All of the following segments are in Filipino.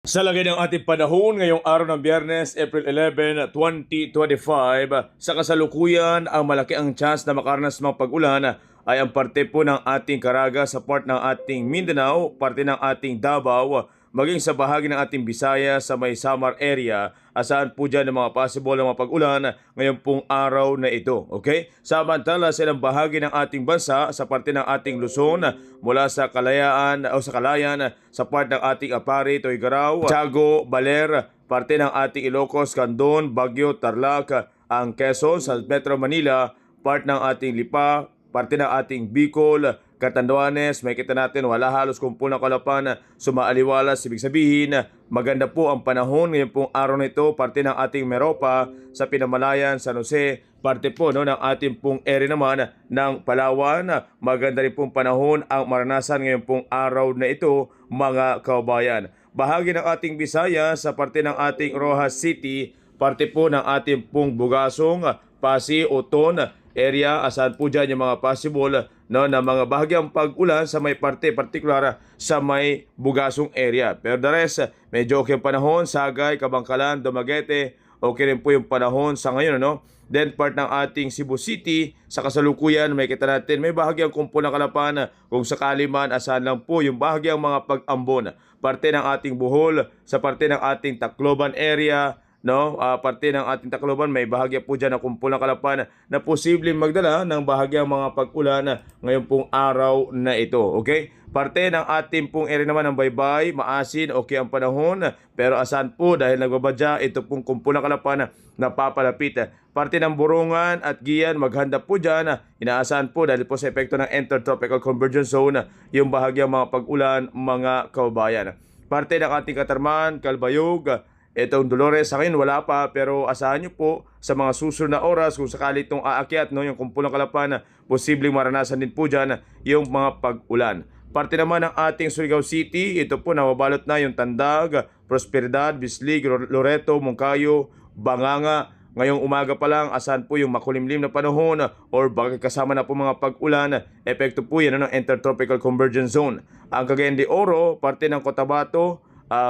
Sa lagay ng ating panahon ngayong araw ng Biyernes, April 11, 2025, sa kasalukuyan, ang malaki ang chance na makaranas ng pag-ulan ay ang parte po ng ating Caraga sa part ng ating Mindanao, parte ng ating Davao, maging sa bahagi ng ating Bisaya sa may Samar area. Asahan po dyan ng mga possible na mga pag-ulan ngayong pong araw na ito. Okay? Samantala sa ilang bahagi ng ating bansa, sa parte ng ating Luzon, mula sa Kalayaan o sa Kalayan, sa part ng ating Apari, Tuigaraw, Tiago, Baler, parte ng ating Ilocos, Candon, Baguio, Tarlac, ang Quezon, sa Metro Manila, part ng ating Lipa, parte ng ating Bicol, Catanduanes, may kita natin wala halos kumpul na kalapan, sumaaliwalas, ibig sabihin maganda po ang panahon ngayon pong araw na ito, parte ng ating Meropa, sa Pinamalayan, San Jose, parte po ng ating pong area naman ng Palawan, maganda rin pong panahon ang maranasan ngayon pong araw na ito mga kabayan. Bahagi ng ating Bisaya sa parte ng ating Rojas City, parte po ng ating pong Bugasong, Pasi, Oton, area, asahan po dyan yung mga possible na mga bahagyang pag-ulan sa may parte, partikular sa may Bugasong area. Pero the rest, medyo okay ang panahon, Sagay, Kabangkalan, Dumaguete, okay rin po yung panahon sa ngayon, ano? Then part ng ating Cebu City, sa kasalukuyan, may kita natin, may bahagyang kumpul ng kalapan, kung sakali man, asahan lang po yung bahagyang mga pag-ambon. Parte ng ating Bohol, sa parte ng ating Tacloban area, no, parte ng ating Tacloban, may bahagya po dyan na kumpul ng kalapan na posibleng magdala ng bahagyang mga pag-ulan ngayon pong araw na ito. Okay? Parte ng ating pong area naman ng Baybay, Maasin, okay ang panahon, pero asan po dahil nagbabadya ito pong kumpul ng kalapan na papalapit. Parte ng Burungan at Gian, maghanda po dyan, inaasahan po dahil po sa epekto ng Intertropical Convergence Zone yung bahagyang mga pag-ulan mga kababayan. Parte ng ating Katarman, Calbayog, itong Dolores sa akin wala pa, pero asahan nyo po sa mga susunod na oras kung sakali itong aakyat, no, yung kumpul ng kalapan, posibleng maranasan din po dyan yung mga pag-ulan. Parte naman ng ating Surigao City, ito po nababalot na yung Tandag, Prosperidad, Bislig, Loreto, Moncayo, Banganga. Ngayong umaga pa lang, asahan po yung makulimlim na panahon or baka kasama na po mga pag-ulan, epekto po yan ng Intertropical Convergence Zone. Ang Cagayan de Oro, parte ng Cotabato,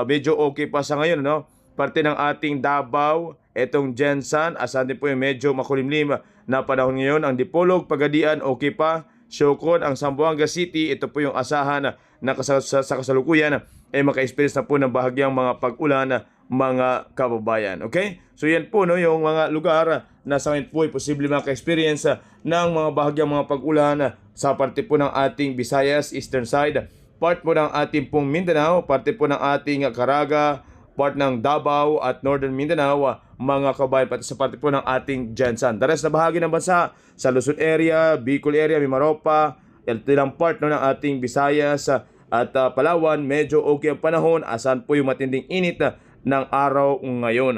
medyo okay pa sa ngayon, no? Parte ng ating Davao, etong Jensan, asahan din po yung medyo makulimlim na panahon ngayon. Ang Dipolog, Pagadian, okay pa. Siocon, ang Zamboanga City, ito po yung asahan na sa kasalukuyan ay maka-experience na po ng bahagyang mga pag-ulan mga kababayan. Okay? So yan po, no, yung mga lugar na sa ngayon po ay posible maka-experience ng mga bahagyang mga pag-ulan sa parte po ng ating Visayas, Eastern Side, part po ng ating pong Mindanao, parte po ng ating Caraga, part ng Davao at Northern Mindanao, mga kabayan, pati sa parte po ng ating Jensan. The rest na bahagi ng bansa, sa Luzon area, Bicol area, Mimaropa, ilang part ng ating Visayas at Palawan, medyo okay ang panahon, asan po yung matinding init ng araw ngayon.